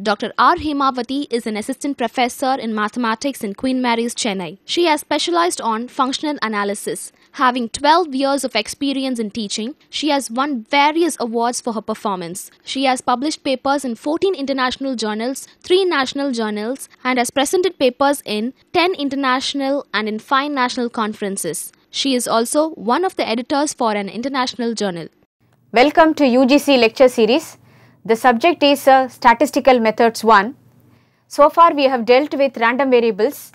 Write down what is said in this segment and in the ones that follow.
Dr. R. Hemavati is an assistant professor in mathematics in Queen Mary's, Chennai. She has specialized on functional analysis. Having 12 years of experience in teaching, she has won various awards for her performance. She has published papers in 14 international journals, 3 national journals, and has presented papers in 10 international and in 5 national conferences. She is also one of the editors for an international journal. Welcome to UGC lecture series. The subject is Statistical Methods 1. So far we have dealt with random variables,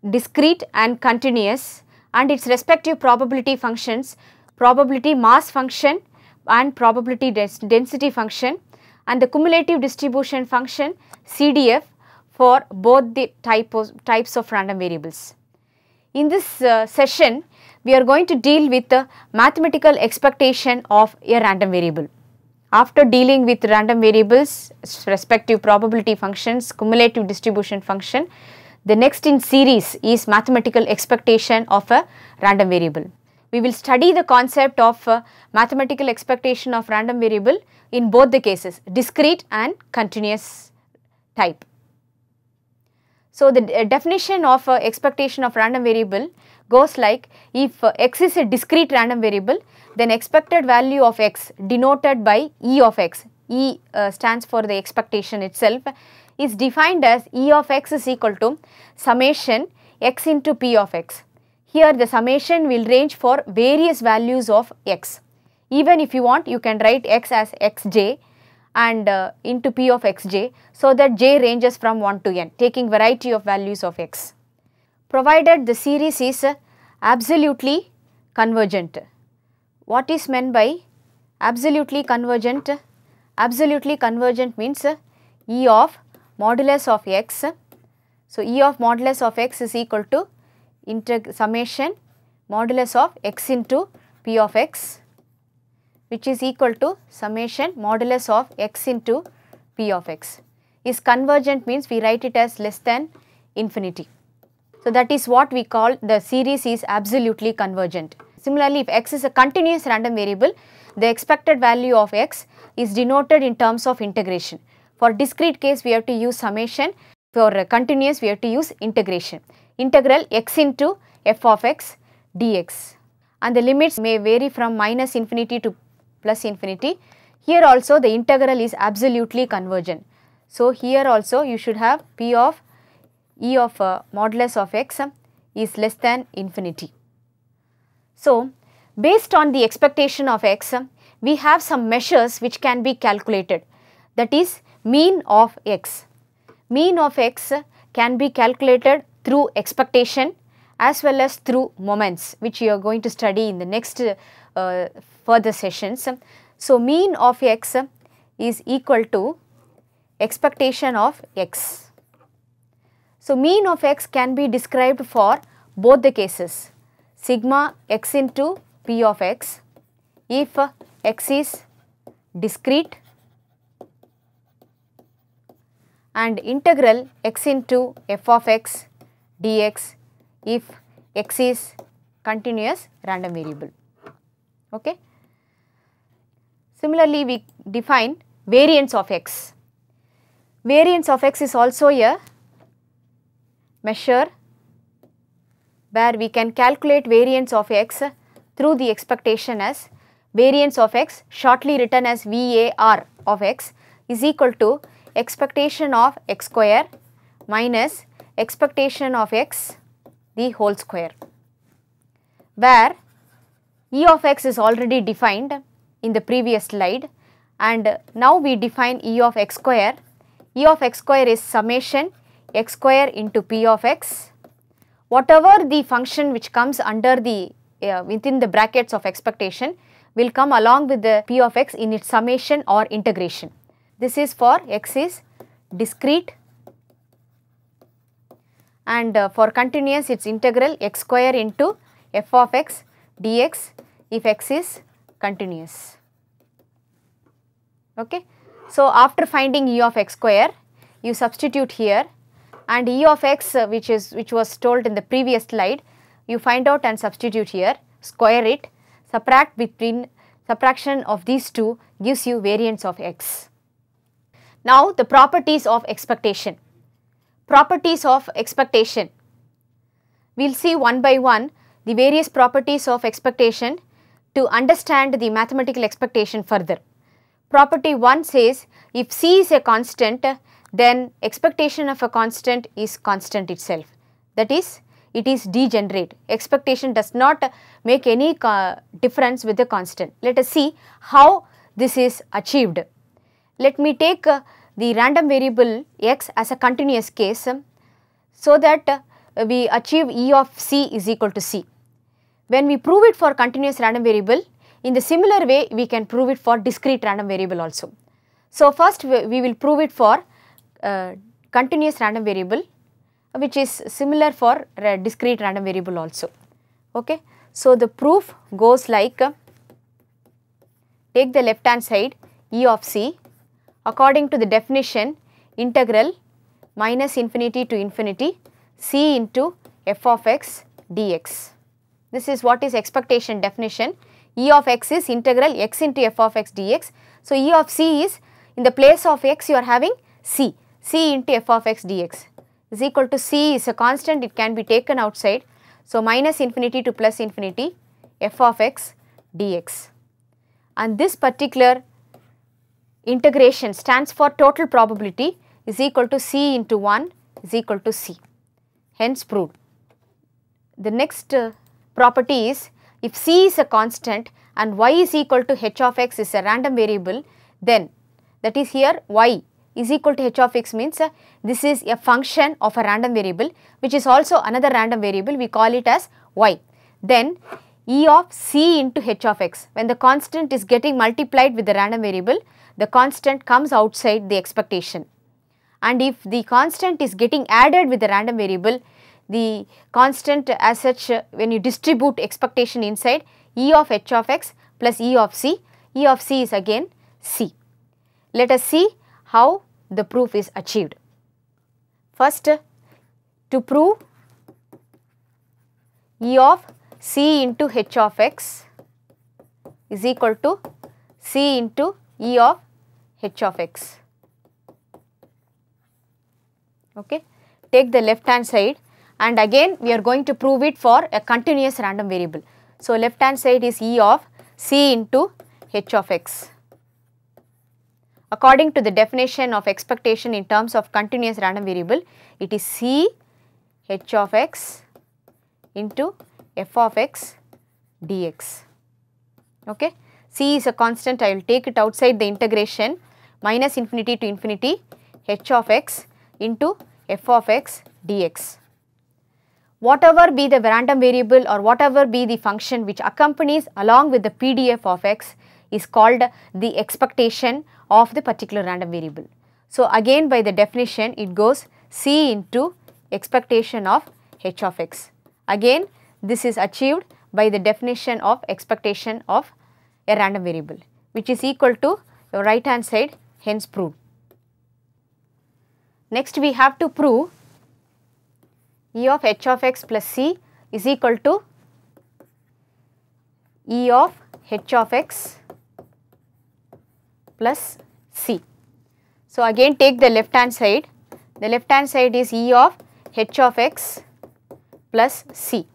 discrete and continuous, and its respective probability functions, probability mass function and probability density function, and the cumulative distribution function CDF for both the types of random variables. In this session, we are going to deal with the mathematical expectation of a random variable. After dealing with random variables, respective probability functions, cumulative distribution function, the next in series is mathematical expectation of a random variable. We will study the concept of mathematical expectation of random variable in both the cases, discrete and continuous type. So, the definition of expectation of random variable goes like, if x is a discrete random variable, then expected value of x denoted by E of x, E stands for the expectation itself, is defined as E of x is equal to summation x into P of x. Here the summation will range for various values of x. Even if you want, you can write x as xj and into P of xj, so that j ranges from 1 to n, taking variety of values of x. Provided the series is absolutely convergent. What is meant by absolutely convergent? Absolutely convergent means E of modulus of x. So, E of modulus of x is equal to summation modulus of x into P of x, which is equal to summation modulus of x into P of x. Is convergent means we write it as less than infinity. So, that is what we call the series is absolutely convergent. Similarly, if x is a continuous random variable, the expected value of x is denoted in terms of integration. For discrete case, we have to use summation. For continuous, we have to use integration. Integral x into f of x dx. And the limits may vary from minus infinity to plus infinity. Here also the integral is absolutely convergent. So, here also you should have P of E of modulus of x is less than infinity. So, based on the expectation of x, we have some measures which can be calculated, that is mean of x. Mean of x can be calculated through expectation as well as through moments, which you are going to study in the next further sessions. So, mean of x is equal to expectation of x. So, mean of x can be described for both the cases, sigma x into P of x if x is discrete and integral x into f of x dx if x is continuous random variable. Okay. Similarly, we define variance of x. Variance of x is also a measure where we can calculate variance of x through the expectation as variance of x, shortly written as VAR of x, is equal to expectation of x square minus expectation of x the whole square, where E of x is already defined in the previous slide, and now we define E of x square. E of x square is summation x square into P of x. Whatever the function which comes under the within the brackets of expectation will come along with the P of x in its summation or integration. This is for x is discrete, and for continuous its integral x square into f of x dx if x is continuous. Okay. So, after finding E of x square, you substitute here, and E of x which was told in the previous slide, you find out and substitute here, square it, subtraction of these two gives you variance of x. Now the properties of expectation. Properties of expectation. We will see one by one the various properties of expectation to understand the mathematical expectation further. Property 1 says if C is a constant, then expectation of a constant is constant itself. That is, it is degenerate. Expectation does not make any difference with the constant. Let us see how this is achieved. Let me take the random variable x as a continuous case so that we achieve E of C is equal to C. When we prove it for continuous random variable, in the similar way we can prove it for discrete random variable also. So first we will prove it for continuous random variable, which is similar for discrete random variable also. Okay. So the proof goes like, take the left hand side E of C according to the definition integral minus infinity to infinity C into f of x dx. This is what is expectation definition. E of x is integral x into f of x dx. So E of C is, in the place of x you are having C into f of x dx is equal to C is a constant, it can be taken outside. So minus infinity to plus infinity f of x dx. And this particular integration stands for total probability is equal to C into 1 is equal to C. Hence proved. The next property is, if C is a constant and y is equal to h of x is a random variable, then that is here y is equal to h of x means this is a function of a random variable which is also another random variable, we call it as y. Then E of C into h of x, when the constant is getting multiplied with the random variable, the constant comes outside the expectation. And if the constant is getting added with the random variable, the constant as such, when you distribute expectation inside, E of h of x plus E of C is again C. Let us see how the proof is achieved. First, to prove E of C into h of x is equal to C into E of h of x. Okay. Take the left hand side and again we are going to prove it for a continuous random variable. So left hand side is E of C into h of x. According to the definition of expectation in terms of continuous random variable, it is C h of x into f of x dx. Okay. C is a constant, I will take it outside the integration, minus infinity to infinity h of x into f of x dx. Whatever be the random variable or whatever be the function which accompanies along with the PDF of x is called the expectation of the particular random variable. So again by the definition it goes C into expectation of h of x. Again this is achieved by the definition of expectation of a random variable, which is equal to the right hand side, hence proved. Next we have to prove E of h of x plus C is equal to E of h of x plus C. So again take the left hand side is E of h of x plus C.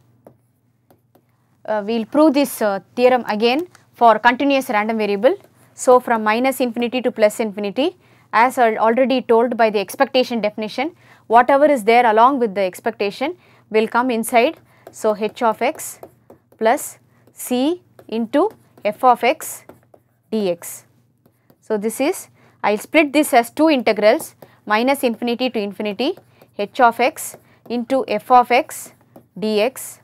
We will prove this theorem again for continuous random variable. So from minus infinity to plus infinity, as already told by the expectation definition, whatever is there along with the expectation will come inside. So h of x plus C into f of x dx. So this is, I will split this as two integrals, minus infinity to infinity h of x into f of x dx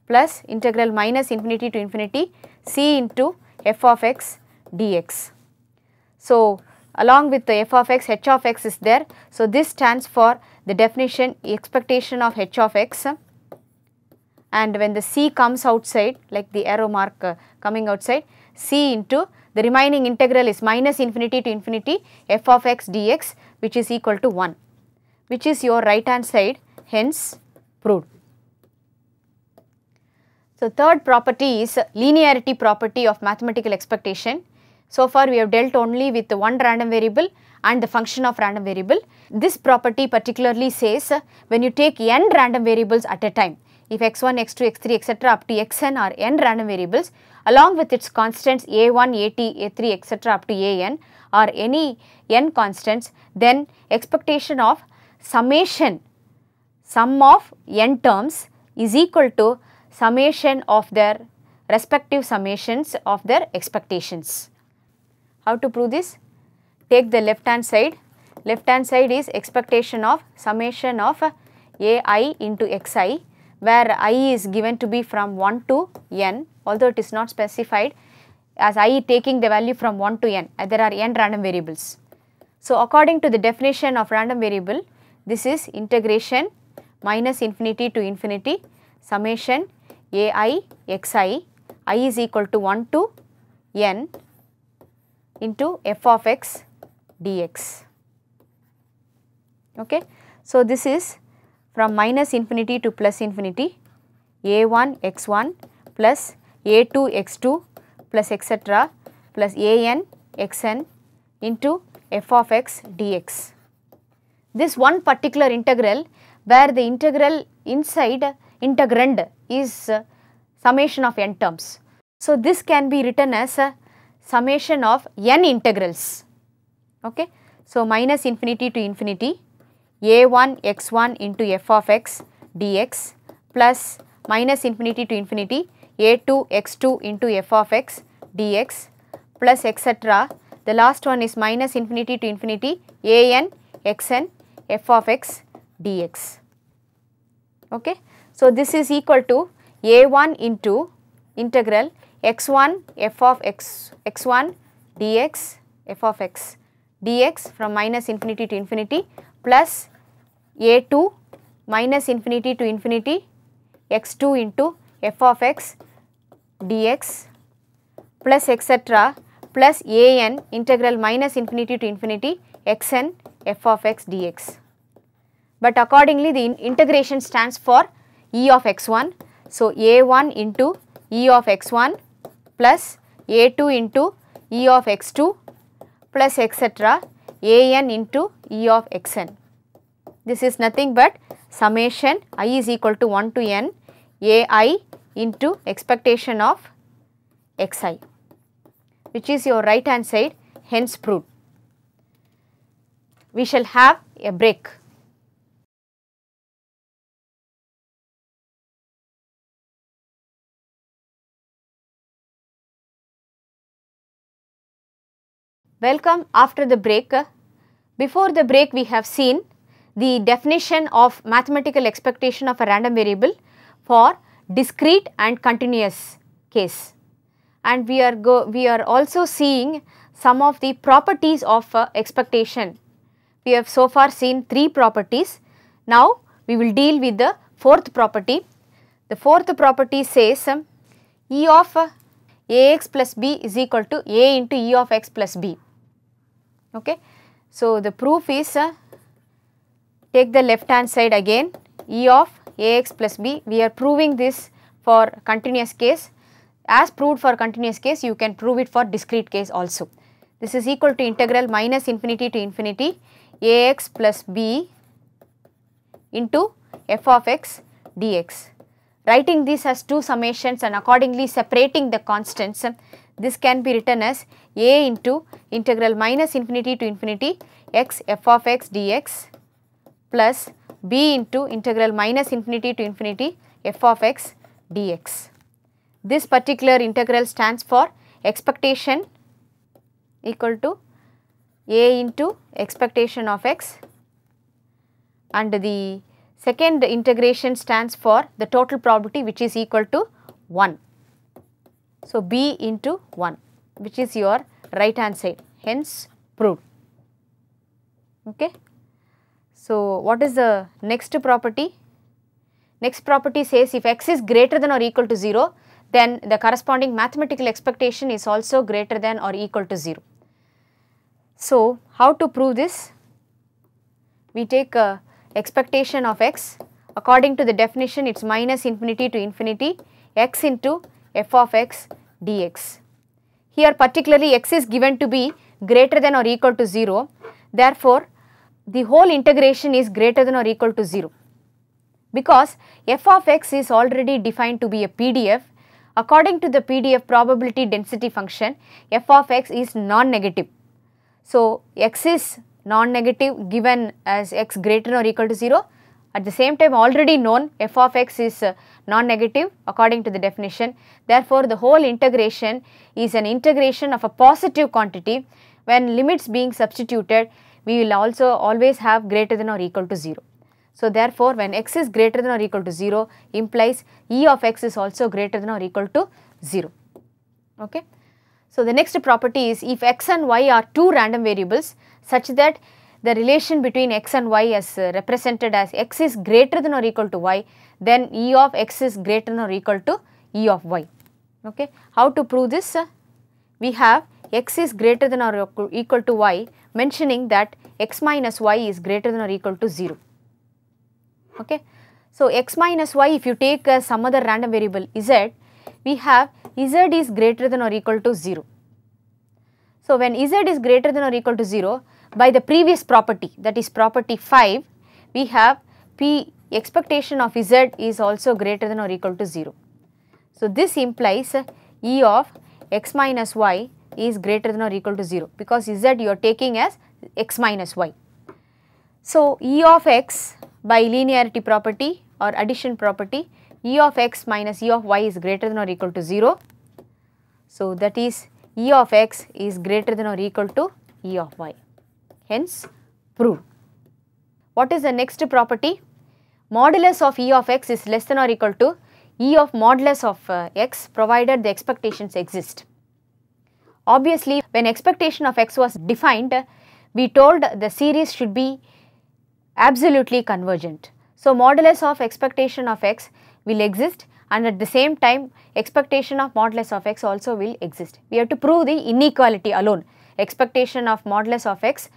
plus integral minus infinity to infinity C into f of x dx. So along with the f of x, h of x is there. So this stands for the definition expectation of h of x, and when the C comes outside, like the arrow mark coming outside, C into the remaining integral is minus infinity to infinity f of x dx, which is equal to 1, which is your right hand side, hence proved. So third property is linearity property of mathematical expectation. So far we have dealt only with one random variable and the function of random variable. This property particularly says when you take n random variables at a time, if x1, x2, x3 etc. up to xn are n random variables along with its constants a1, a2, a3 etc. up to an or any n constants, then expectation of summation sum of n terms is equal to summation of their respective summations of their expectations. How to prove this? Take the left hand side is expectation of summation of ai into xi, where I is given to be from 1 to n, although it is not specified, as I taking the value from 1 to n, there are n random variables. So according to the definition of random variable, this is integration minus infinity to infinity summation ai xi, I is equal to 1 to n into f of x dx. Okay. So this is from minus infinity to plus infinity a1 x1 plus a2 x2 plus etc. plus an xn into f of x dx. This one particular integral where the integral inside integrand is summation of n terms. So this can be written as a summation of n integrals. Okay. So minus infinity to infinity a1 x1 into f of x dx plus minus infinity to infinity a2 x2 into f of x dx plus etc. The last one is minus infinity to infinity an xn f of x dx. Okay. So this is equal to a1 into integral x1 f of x1 dx f of x dx from minus infinity to infinity plus a2 minus infinity to infinity x2 into f of x dx plus etc. plus an integral minus infinity to infinity xn f of x dx. But accordingly the integration stands for e of x1. So a1 into e of x1 plus a2 into e of x2 plus etc. an into e of xn. This is nothing but summation I is equal to 1 to n ai into expectation of xi, which is your right hand side, hence proved. We shall have a break. Welcome after the break. Before the break we have seen the definition of mathematical expectation of a random variable for discrete and continuous case, and we are also seeing some of the properties of expectation. We have so far seen 3 properties. Now we will deal with the 4th property. The 4th property says e of ax plus b is equal to a into e of x plus b. Okay. So the proof is take the left hand side again, e of ax plus b. We are proving this for continuous case. As proved for continuous case, you can prove it for discrete case also. This is equal to integral minus infinity to infinity ax plus b into f of x dx. Writing this as 2 summations and accordingly separating the constants, this can be written as a into integral minus infinity to infinity x f of x dx plus b into integral minus infinity to infinity f of x dx. This particular integral stands for expectation equal to a into expectation of x, and the second integration stands for the total probability, which is equal to 1. So b into 1, which is your right hand side, hence proved. Okay. So what is the next property? Next property says if x is greater than or equal to 0, then the corresponding mathematical expectation is also greater than or equal to 0. So how to prove this? We take expectation of x. According to the definition, it is minus infinity to infinity x into f of x dx. Here particularly x is given to be greater than or equal to 0. Therefore, the whole integration is greater than or equal to 0, because f of x is already defined to be a PDF. According to the PDF probability density function, f of x is non-negative. So, x is non-negative given as x greater than or equal to 0. At the same time, already known f of x is non-negative according to the definition. Therefore, the whole integration is an integration of a positive quantity. When limits being substituted, we will also always have greater than or equal to 0. So, therefore, when x is greater than or equal to 0 implies E of x is also greater than or equal to 0. Okay. So, the next property is if x and y are two random variables such that the relation between x and y is represented as x is greater than or equal to y, then E of x is greater than or equal to E of y. Okay. How to prove this? We have x is greater than or equal to y, mentioning that x minus y is greater than or equal to 0. Okay. So, x minus y, if you take some other random variable z, we have z is greater than or equal to 0. So, when z is greater than or equal to 0, by the previous property, that is property 5, we have p expectation of z is also greater than or equal to 0. So, this implies E of x minus y is greater than or equal to 0, because z you are taking as x minus y. So, E of x by linearity property or addition property, E of x minus E of y is greater than or equal to 0. So, that is E of x is greater than or equal to E of y. Hence, proved. What is the next property? Modulus of E of x is less than or equal to E of modulus of x, provided the expectations exist. Obviously, when expectation of x was defined, we told the series should be absolutely convergent. So, modulus of expectation of x will exist, and at the same time expectation of modulus of x also will exist. We have to prove the inequality alone. Expectation of modulus of x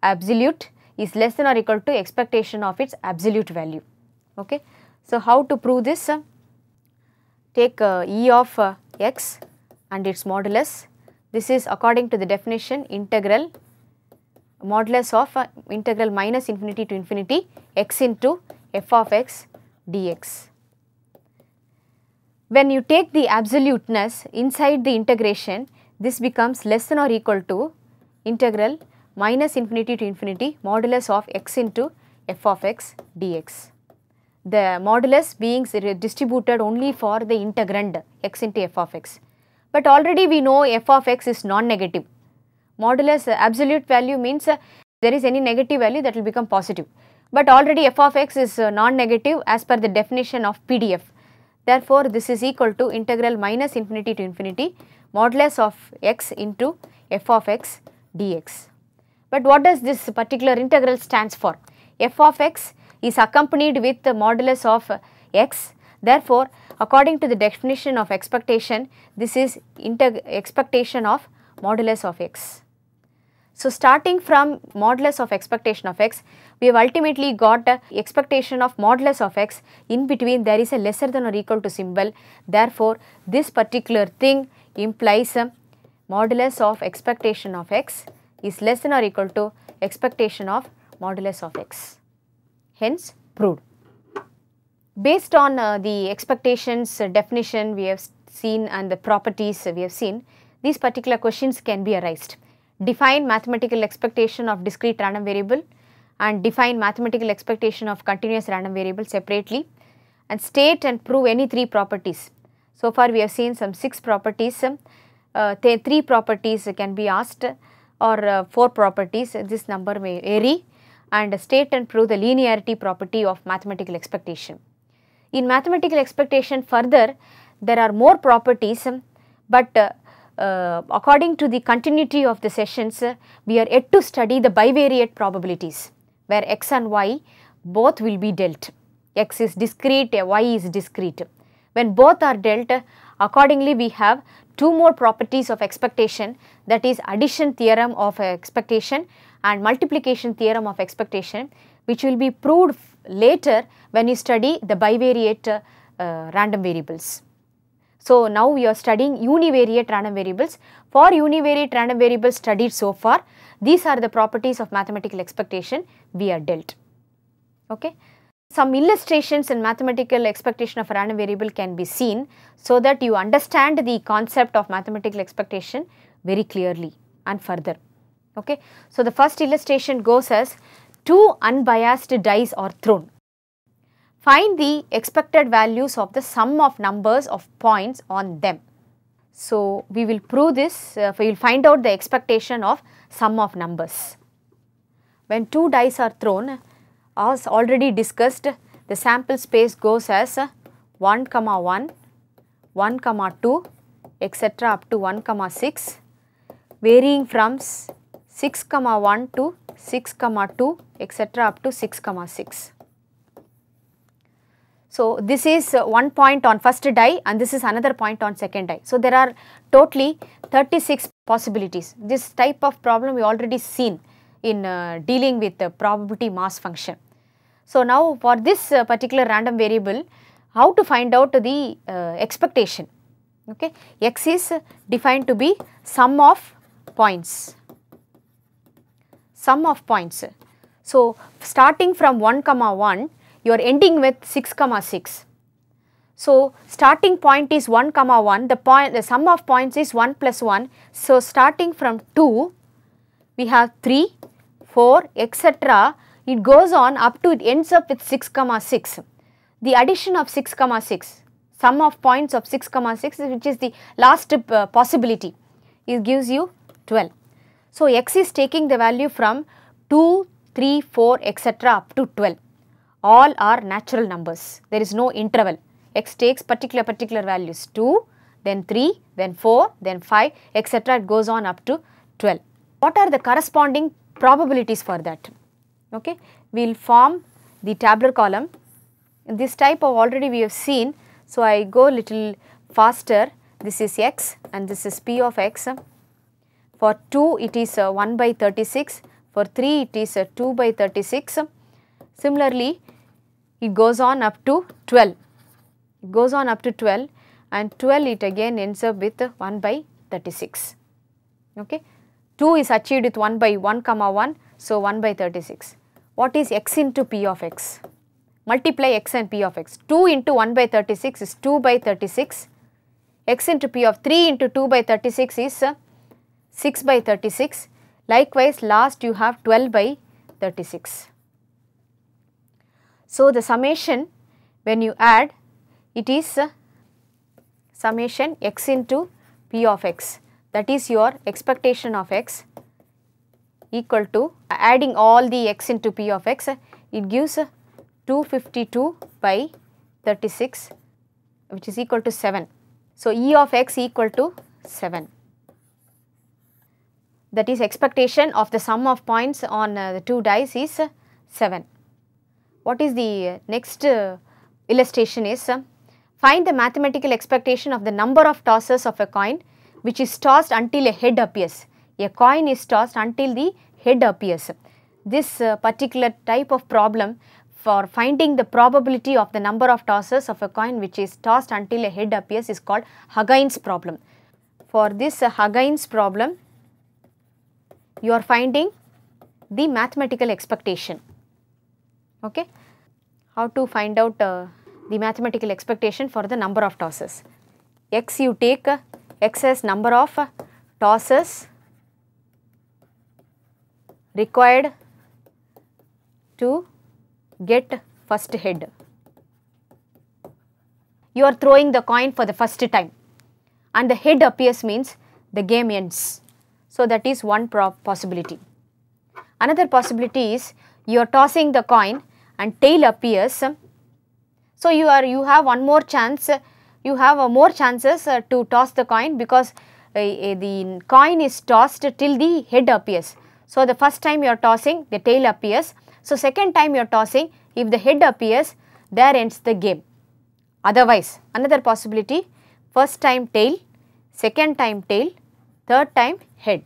absolute is less than or equal to expectation of its absolute value. Okay. So, how to prove this? Take E of x and its modulus. This is according to the definition integral modulus of integral minus infinity to infinity x into f of x dx. When you take the absoluteness inside the integration, this becomes less than or equal to integral minus infinity to infinity modulus of x into f of x dx. The modulus being distributed only for the integrand x into f of x. But already we know f of x is non-negative. Modulus absolute value means there is any negative value that will become positive. But already f of x is non-negative as per the definition of PDF. Therefore, this is equal to integral minus infinity to infinity modulus of x into f of x dx. But what does this particular integral stands for? F of x is accompanied with the modulus of x. Therefore, according to the definition of expectation, this is expectation of modulus of x. So, starting from modulus of expectation of x, we have ultimately got expectation of modulus of x. In between there is a lesser than or equal to symbol. Therefore, this particular thing implies modulus of expectation of x is less than or equal to expectation of modulus of x. Hence, proved. Based on the expectations definition we have seen and the properties we have seen, these particular questions can be arised. Define mathematical expectation of discrete random variable and define mathematical expectation of continuous random variable separately, and state and prove any three properties. So far we have seen some 6 properties, 3 properties can be asked or 4 properties, this number may vary, and state and prove the linearity property of mathematical expectation. In mathematical expectation further there are more properties, but according to the continuity of the sessions, we are yet to study the bivariate probabilities where x and y both will be dealt. X is discrete, y is discrete. When both are dealt, accordingly we have 2 more properties of expectation, that is addition theorem of expectation and multiplication theorem of expectation, which will be proved later when you study the bivariate random variables. So now we are studying univariate random variables. For univariate random variables studied so far, these are the properties of mathematical expectation we are dealt. Okay. Some illustrations in mathematical expectation of a random variable can be seen so that you understand the concept of mathematical expectation very clearly and further. Okay. So the first illustration goes as two unbiased dice are thrown. Find the expected values of the sum of numbers of points on them. So we will prove this, we will find out the expectation of sum of numbers. When two dice are thrown, as already discussed, the sample space goes as 1, 1, 1, 2, etc. up to 1, 6, varying from 6, 1 to 6, 2, etc. up to 6, 6. So this is one point on first die and this is another point on second die. So there are totally 36 possibilities. This type of problem we already seen in dealing with the probability mass function. So now for this particular random variable, how to find out the expectation? Okay, x is defined to be sum of points. Sum of points. So starting from 1, 1, you are ending with 6, 6. So starting point is 1, 1, the sum of points is 1 plus 1. So starting from 2, we have 3, 4, etc. It goes on up to it ends up with 6, 6. The addition of 6, 6, sum of points of 6, 6, which is the last possibility, it gives you 12. So x is taking the value from 2, 3, 4, etc. up to 12. All are natural numbers. There is no interval. X takes particular values 2, then 3, then 4, then 5, etc. It goes on up to 12. What are the corresponding probabilities for that? Okay, we will form the tabular column. In this type of already we have seen, so I go little faster. This is x and this is p of x. For 2 it is 1 by 36, for 3 it is 2 by 36. Similarly, it goes on up to 12. It goes on up to 12 and 12 it again ends up with 1 by 36. Okay, 2 is achieved with 1 by 1, 1. So, 1 by 36. What is x into p of x? Multiply x and p of x. 2 into 1 by 36 is 2 by 36. X into p of 3 into 2 by 36 is 6 by 36. Likewise, last you have 12 by 36. So, the summation when you add, it is summation x into p of x, that is your expectation of x, equal to adding all the x into p of x, it gives 252 by 36, which is equal to 7. So, E of x equal to 7. That is expectation of the sum of points on the two dice is 7. What is the next illustration is, find the mathematical expectation of the number of tosses of a coin which is tossed until a head appears. A coin is tossed until the head appears. This particular type of problem for finding the probability of the number of tosses of a coin which is tossed until a head appears is called Huggins problem. For this Huggins problem, you are finding the mathematical expectation. Okay. How to find out the mathematical expectation for the number of tosses? X, you take x as number of tosses required to get first head. You are throwing the coin for the first time and the head appears means the game ends. So, that is one possibility. Another possibility is you are tossing the coin and tail appears. So, you have one more chance, you have more chances to toss the coin because the coin is tossed till the head appears. So, the first time you are tossing, the tail appears. So, second time you are tossing, if the head appears, there ends the game. Otherwise, another possibility, first time tail, second time tail, third time head.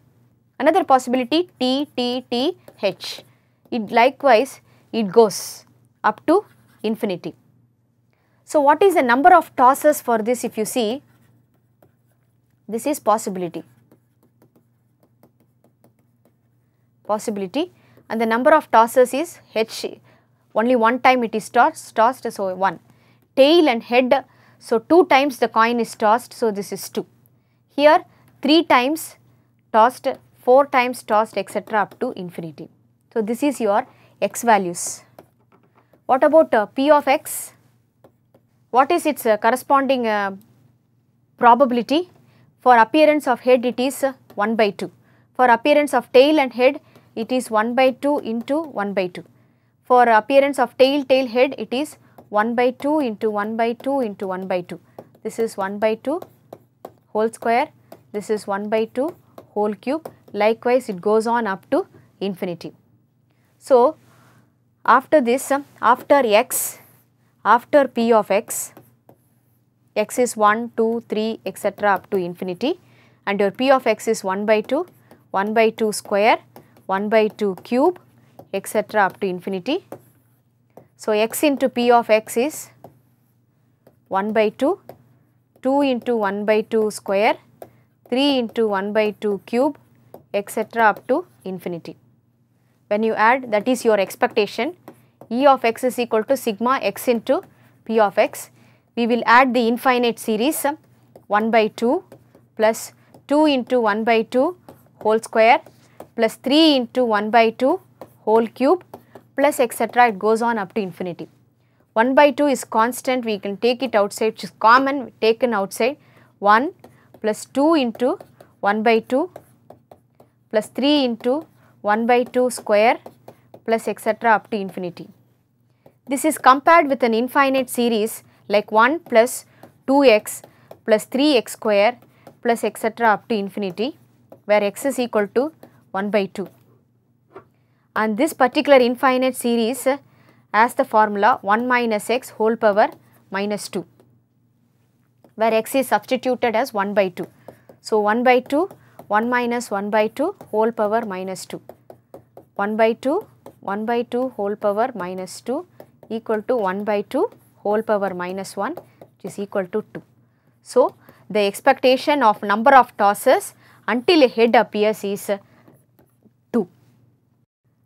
Another possibility T, T, T, H. It likewise, it goes up to infinity. So, what is the number of tosses for this if you see? This is possibility. Possibility, and the number of tosses is H, only one time it is tossed, so 1. Tail and head, so 2 times the coin is tossed, so this is 2. Here 3 times tossed, 4 times tossed, etc. up to infinity. So this is your x values. What about P of x? What is its corresponding probability? For appearance of head it is 1 by 2. For appearance of tail and head it is 1 by 2 into 1 by 2. For appearance of tail, head it is 1 by 2 into 1 by 2 into 1 by 2. This is 1 by 2 whole square, this is 1 by 2 whole cube, likewise it goes on up to infinity. So after this, after x, after P of x, x is 1, 2, 3, etc. up to infinity, and your P of x is 1 by 2, 1 by 2 square, 1 by 2 cube, etc. up to infinity. So x into P of x is 1 by 2, 2 into 1 by 2 square, 3 into 1 by 2 cube, etc. up to infinity. When you add, that is your expectation. E of x is equal to sigma x into P of x. We will add the infinite series 1 by 2 plus 2 into 1 by 2 whole square plus 3 into 1 by 2 whole cube plus etc. it goes on up to infinity. 1 by 2 is constant, we can take it outside, which is common, taken outside. 1 plus 2 into 1 by 2 plus 3 into 1 by 2 square plus etc. up to infinity. This is compared with an infinite series like 1 plus 2x plus 3x square plus etc. up to infinity, where x is equal to 1 by 2. And this particular infinite series has the formula 1 minus x whole power minus 2, where x is substituted as 1 by 2. So 1 by 2, 1 minus 1 by 2 whole power minus 2. 1 by 2, 1 by 2 whole power minus 2 equal to 1 by 2 whole power minus 1, which is equal to 2. So the expectation of number of tosses until a head appears is 2.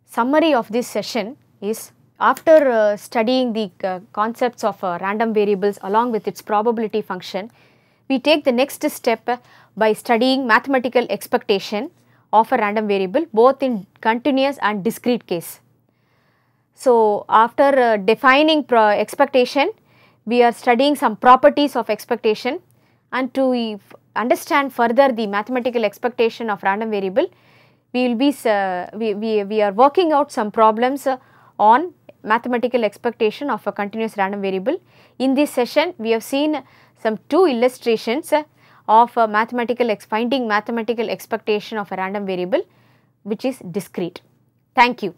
Summary of this session is, after studying the concepts of random variables along with its probability function, we take the next step by studying mathematical expectation of a random variable both in continuous and discrete case. So after defining expectation, we are studying some properties of expectation, and to understand further the mathematical expectation of random variable, we will be we are working out some problems on mathematical expectation of a continuous random variable. In this session, we have seen some 2 illustrations of finding mathematical expectation of a random variable which is discrete. Thank you.